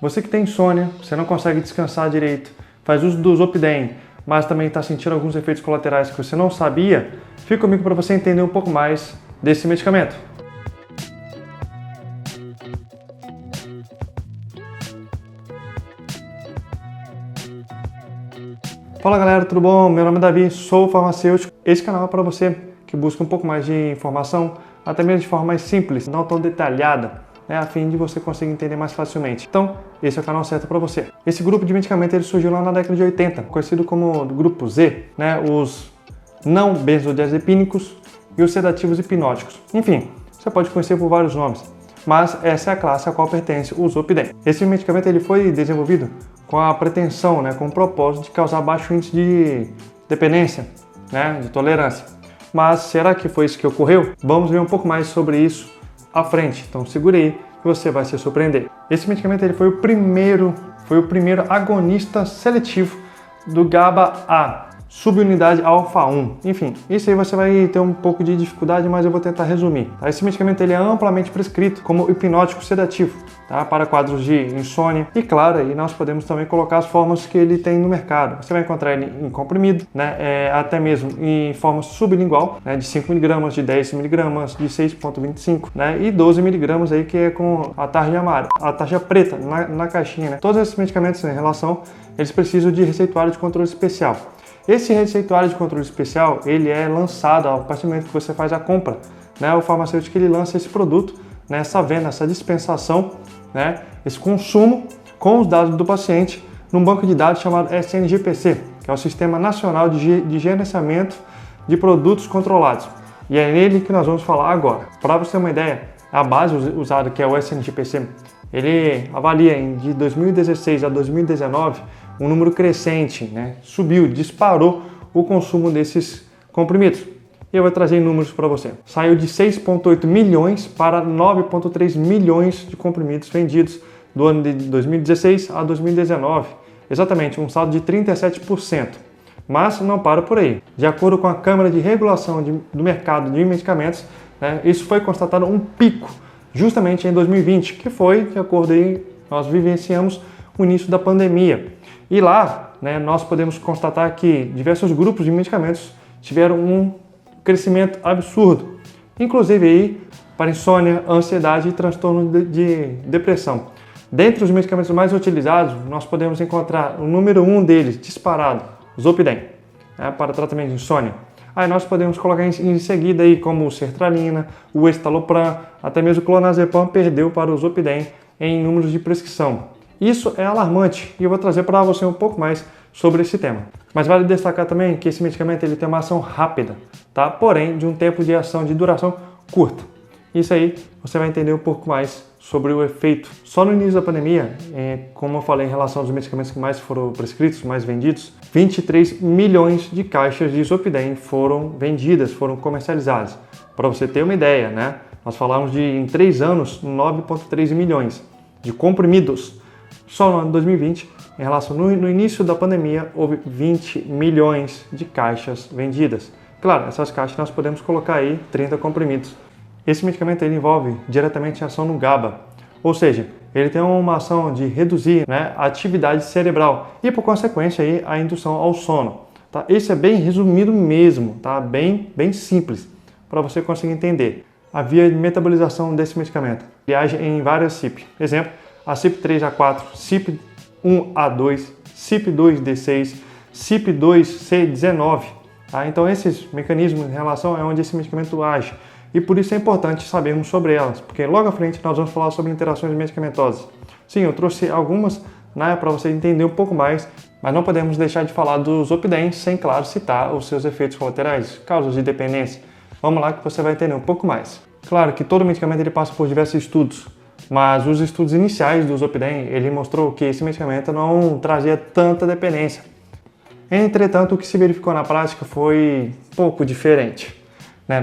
Você que tem insônia, você não consegue descansar direito, faz uso do Zopidem, mas também está sentindo alguns efeitos colaterais que você não sabia, fica comigo para você entender um pouco mais desse medicamento. Fala galera, tudo bom? Meu nome é Davi, sou farmacêutico. Esse canal é para você que busca um pouco mais de informação, até mesmo de forma mais simples, não tão detalhada, a fim de você conseguir entender mais facilmente. Então, esse é o canal certo para você. Esse grupo de medicamentos ele surgiu lá na década de 80, conhecido como grupo Z, os não benzodiazepínicos e os sedativos hipnóticos. Enfim, você pode conhecer por vários nomes, mas essa é a classe a qual pertence o Zopidem. Esse medicamento ele foi desenvolvido com a pretensão, com o propósito de causar baixo índice de dependência, de tolerância. Mas será que foi isso que ocorreu? Vamos ver um pouco mais sobre isso à frente. Então segure aí que você vai se surpreender. Esse medicamento ele foi o primeiro agonista seletivo do GABA-A, subunidade alfa-1. Enfim, isso aí você vai ter um pouco de dificuldade, mas eu vou tentar resumir. Esse medicamento ele é amplamente prescrito como hipnótico sedativo, para quadros de insônia. E claro, aí nós podemos também colocar as formas que ele tem no mercado. Você vai encontrar ele em comprimido, até mesmo em forma sublingual, de 5 mg, de 10 mg, de 6,25, e 12 mg aí que é com a tarja amarela, a tarja preta na caixinha. Todos esses medicamentos em relação, eles precisam de receituário de controle especial. Esse receituário de controle especial, ele é lançado a partir do momento que você faz a compra. O farmacêutico ele lança esse produto, essa venda, essa dispensação, esse consumo com os dados do paciente num banco de dados chamado SNGPC, que é o Sistema Nacional de Gerenciamento de Produtos Controlados. E é nele que nós vamos falar agora. Para você ter uma ideia, a base usada, que é o SNGPC, ele avalia de 2016 a 2019 um número crescente, subiu, disparou o consumo desses comprimidos. E eu vou trazer números para você. Saiu de 6,8 milhões para 9,3 milhões de comprimidos vendidos do ano de 2016 a 2019. Exatamente, um saldo de 37%. Mas não para por aí. De acordo com a Câmara de Regulação do Mercado de Medicamentos, isso foi constatado um pico justamente em 2020, que foi, de acordo aí, nós vivenciamos o início da pandemia. E lá, nós podemos constatar que diversos grupos de medicamentos tiveram um crescimento absurdo, inclusive aí para insônia, ansiedade e transtorno de depressão. Dentre os medicamentos mais utilizados, nós podemos encontrar o número 1 deles, disparado, Zopidem, para tratamento de insônia. Aí nós podemos colocar em seguida aí como o sertralina, o estalopram, até mesmo o clonazepam perdeu para o Zopidem em números de prescrição. Isso é alarmante e eu vou trazer para você um pouco mais sobre esse tema. Mas vale destacar também que esse medicamento ele tem uma ação rápida, porém de um tempo de ação de duração curta. Isso aí você vai entender um pouco mais sobre o efeito. Só no início da pandemia, como eu falei em relação aos medicamentos que mais foram prescritos, mais vendidos, 23 milhões de caixas de Zopidem foram vendidas, foram comercializadas. Para você ter uma ideia, nós falamos de em 3 anos 9,3 milhões de comprimidos. Só no ano de 2020, em relação no início da pandemia, houve 20 milhões de caixas vendidas. Claro, essas caixas nós podemos colocar aí 30 comprimidos. Esse medicamento ele envolve diretamente a ação no GABA, ou seja, ele tem uma ação de reduzir a atividade cerebral e, por consequência, aí, a indução ao sono. Esse é bem resumido mesmo, bem simples, para você conseguir entender. A via de metabolização desse medicamento. Ele age em várias CYP. Exemplo, a CYP3A4, CYP1A2, CYP2D6, CYP2C19. Então esses mecanismos em relação é onde esse medicamento age. E por isso é importante sabermos sobre elas, porque logo à frente nós vamos falar sobre interações medicamentosas. Sim, eu trouxe algumas para você entender um pouco mais, mas não podemos deixar de falar do Zopidem sem, claro, citar os seus efeitos colaterais, causas de dependência. Vamos lá que você vai entender um pouco mais. Claro que todo medicamento ele passa por diversos estudos, mas os estudos iniciais do Zopidem, ele mostrou que esse medicamento não trazia tanta dependência. Entretanto, o que se verificou na prática foi pouco diferente.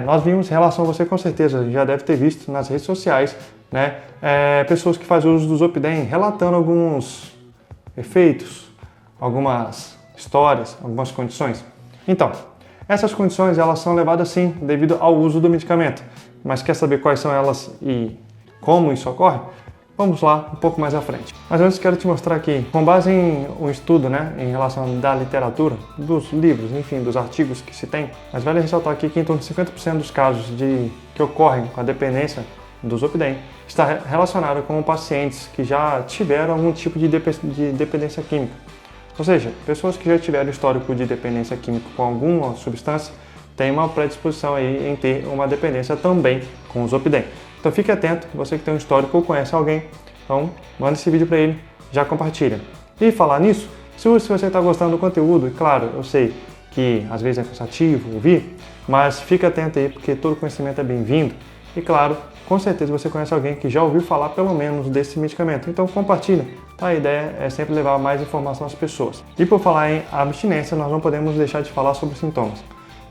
Nós vimos em relação a você, com certeza, já deve ter visto nas redes sociais, pessoas que fazem uso do Zopidem relatando alguns efeitos, algumas histórias, algumas condições. Então, essas condições elas são levadas sim devido ao uso do medicamento, mas quer saber quais são elas e como isso ocorre? vamos lá um pouco mais à frente. Mas antes quero te mostrar aqui, com base em um estudo, né, em relação da literatura, dos livros, enfim, dos artigos que se tem, mas vale ressaltar aqui que em torno de 50% dos casos que ocorrem com a dependência do Zolpidem está relacionado com pacientes que já tiveram algum tipo de dependência química. Ou seja, pessoas que já tiveram histórico de dependência química com alguma substância têm uma predisposição aí em ter uma dependência também com o Zolpidem. Então fique atento, você que tem um histórico ou conhece alguém, então manda esse vídeo para ele, já compartilha. E falar nisso, se você está gostando do conteúdo, e claro, eu sei que às vezes é cansativo ouvir, mas fica atento aí porque todo conhecimento é bem-vindo. E claro, com certeza você conhece alguém que já ouviu falar pelo menos desse medicamento, então compartilha. A ideia é sempre levar mais informação às pessoas. E por falar em abstinência, nós não podemos deixar de falar sobre sintomas.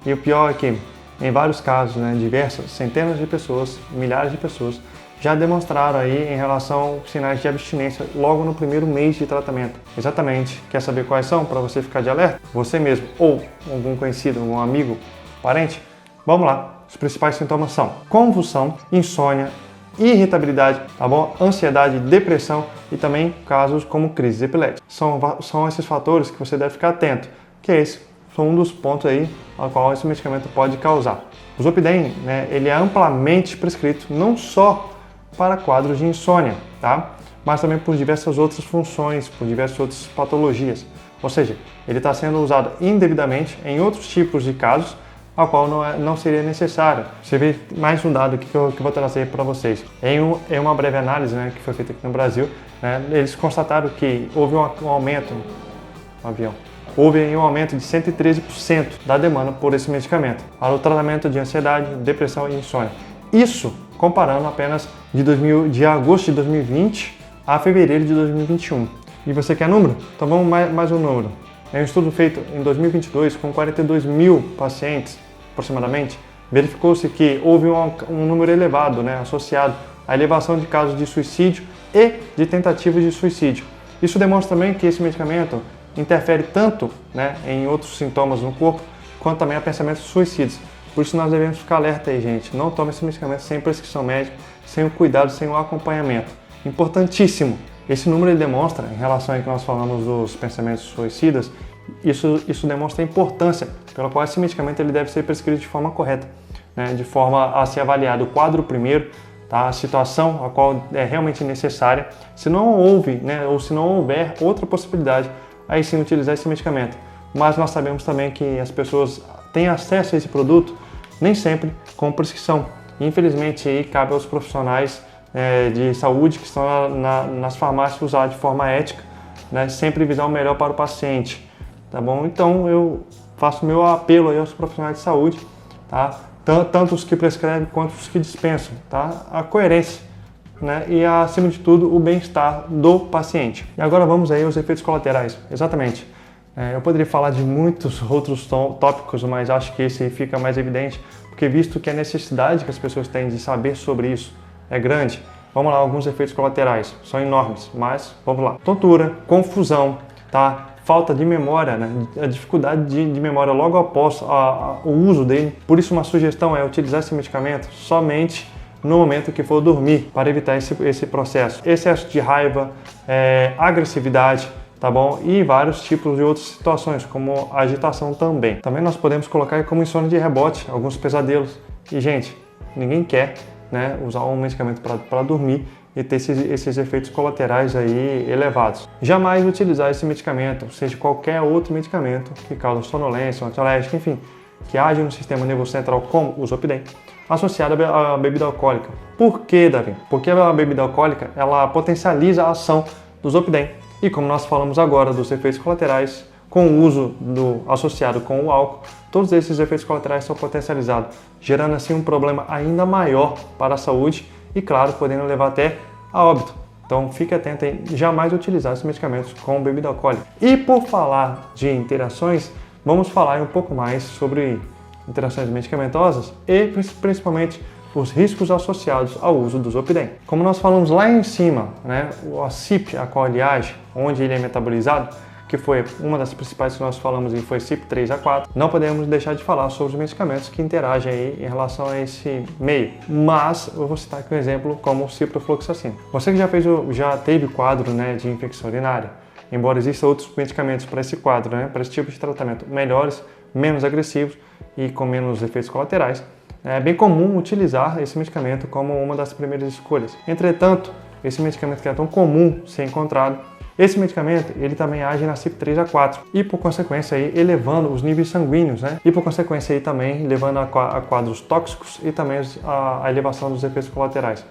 E o pior é que, em vários casos, né, diversas, centenas de pessoas, milhares de pessoas, já demonstraram aí em relação aos sinais de abstinência logo no primeiro mês de tratamento. Exatamente. Quer saber quais são para você ficar de alerta? Você mesmo ou algum conhecido, algum amigo, parente? Vamos lá. Os principais sintomas são convulsão, insônia, irritabilidade, tá bom? Ansiedade, depressão e também casos como crises epiléticas. São esses fatores que você deve ficar atento, que esse são um dos pontos aí ao qual esse medicamento pode causar. O Zolpidem, né, ele é amplamente prescrito não só para quadros de insônia, tá? Mas também por diversas outras funções, por diversas outras patologias. Ou seja, ele está sendo usado indevidamente em outros tipos de casos, ao qual não seria necessário. Você vê mais um dado que eu vou trazer para vocês. Em uma breve análise, né, que foi feita aqui no Brasil, né, eles constataram que houve um aumento houve um aumento de 113% da demanda por esse medicamento para o tratamento de ansiedade, depressão e insônia. Isso comparando apenas de agosto de 2020 a fevereiro de 2021. E você quer número? Então vamos mais um número. Em um estudo feito em 2022 com 42 mil pacientes, aproximadamente, verificou-se que houve um número elevado, né, associado à elevação de casos de suicídio e de tentativas de suicídio. Isso demonstra também que esse medicamento interfere tanto, né, em outros sintomas no corpo, quanto também a pensamentos suicidas. Por isso nós devemos ficar alerta aí, gente. Não tome esse medicamento sem prescrição médica, sem o cuidado, sem o acompanhamento. Importantíssimo! Esse número ele demonstra, em relação ao que nós falamos dos pensamentos suicidas, isso demonstra a importância pela qual esse medicamento ele deve ser prescrito de forma correta, né, de forma a ser avaliado o quadro primeiro, tá, a situação a qual é realmente necessária. Se não houve, né, ou se não houver outra possibilidade, aí sim utilizar esse medicamento. Mas nós sabemos também que as pessoas têm acesso a esse produto nem sempre com prescrição. Infelizmente aí cabe aos profissionais de saúde que estão nas farmácias usar de forma ética, né, sempre visar o melhor para o paciente, tá bom? Então eu faço meu apelo aí aos profissionais de saúde, tá? Tanto os que prescrevem quanto os que dispensam, tá? A coerência, né, e acima de tudo o bem-estar do paciente. E agora vamos aí aos efeitos colaterais. Exatamente. Eu poderia falar de muitos outros tópicos, mas acho que esse fica mais evidente, porque visto que a necessidade que as pessoas têm de saber sobre isso é grande. Vamos lá, alguns efeitos colaterais, são enormes, mas vamos lá. Tontura, confusão, tá? Falta de memória, né? A dificuldade de memória logo após o uso dele. Por isso uma sugestão é utilizar esse medicamento somente no momento que for dormir, para evitar esse processo. Excesso de raiva, agressividade, tá bom? E vários tipos de outras situações, como agitação também. Também nós podemos colocar como insônia de rebote, alguns pesadelos. E gente, ninguém quer, né, usar um medicamento para dormir e ter esses efeitos colaterais aí elevados. Jamais utilizar esse medicamento, seja qualquer outro medicamento que causa sonolência, um antialérgico, enfim, que age no sistema nervoso central como o Zolpidem, associado à bebida alcoólica. Por que, Davi? Porque a bebida alcoólica ela potencializa a ação do Zolpidem. E como nós falamos agora dos efeitos colaterais, com o uso associado com o álcool, todos esses efeitos colaterais são potencializados, gerando assim um problema ainda maior para a saúde e, claro, podendo levar até a óbito. Então fique atento em jamais utilizar esses medicamentos com bebida alcoólica. E por falar de interações, vamos falar um pouco mais sobre interações medicamentosas e principalmente os riscos associados ao uso do Zolpidem. Como nós falamos lá em cima, né, a CYP, a qual ele age, onde ele é metabolizado, que foi uma das principais que nós falamos e foi CYP3A4, não podemos deixar de falar sobre os medicamentos que interagem aí em relação a esse meio. Mas eu vou citar aqui um exemplo como o ciprofloxacino. Você que já teve quadro, né, de infecção urinária, embora existam outros medicamentos para esse quadro, né, para esse tipo de tratamento, melhores, menos agressivos e com menos efeitos colaterais, é bem comum utilizar esse medicamento como uma das primeiras escolhas. Entretanto, esse medicamento que é tão comum ser encontrado, esse medicamento ele também age na CYP3A4 e por consequência aí elevando os níveis sanguíneos, né? E por consequência aí também levando a quadros tóxicos e também a elevação dos efeitos colaterais.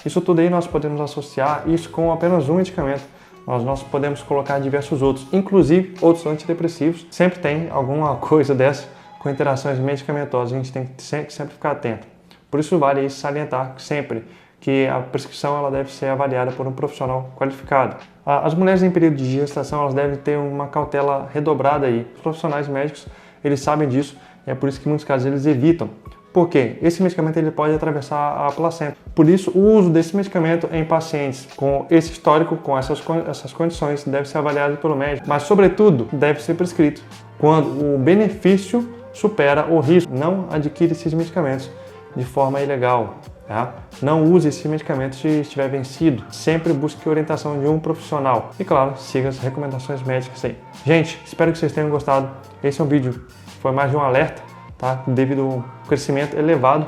Isso tudo aí nós podemos associar isso com apenas um medicamento. Nós podemos colocar diversos outros, inclusive outros antidepressivos. Sempre tem alguma coisa dessa com interações medicamentosas, a gente tem que sempre ficar atento. Por isso vale aí salientar sempre que a prescrição ela deve ser avaliada por um profissional qualificado. As mulheres em período de gestação elas devem ter uma cautela redobrada aí. Os profissionais médicos eles sabem disso e é por isso que em muitos casos eles evitam. Por quê? Esse medicamento ele pode atravessar a placenta. Por isso, o uso desse medicamento em pacientes com esse histórico, com essas condições, deve ser avaliado pelo médico. Mas, sobretudo, deve ser prescrito quando o benefício supera o risco. Não adquire esses medicamentos de forma ilegal. Tá? Não use esse medicamento se estiver vencido. Sempre busque orientação de um profissional. E, claro, siga as recomendações médicas aí. Gente, espero que vocês tenham gostado. Esse é um vídeo, foi mais de um alerta. Tá? Devido ao crescimento elevado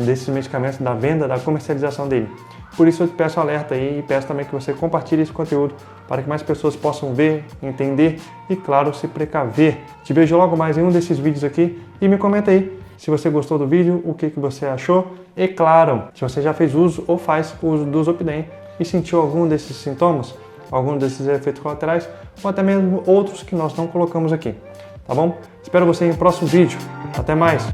desses medicamentos, da venda, da comercialização dele. Por isso eu te peço alerta aí e peço também que você compartilhe esse conteúdo para que mais pessoas possam ver, entender e, claro, se precaver. Te vejo logo mais em um desses vídeos aqui e me comenta aí se você gostou do vídeo, o que você achou e, claro, se você já fez uso ou faz uso do Zopidem e sentiu algum desses sintomas, algum desses efeitos colaterais ou até mesmo outros que nós não colocamos aqui. Tá bom? Espero você em próximo vídeo. Até mais!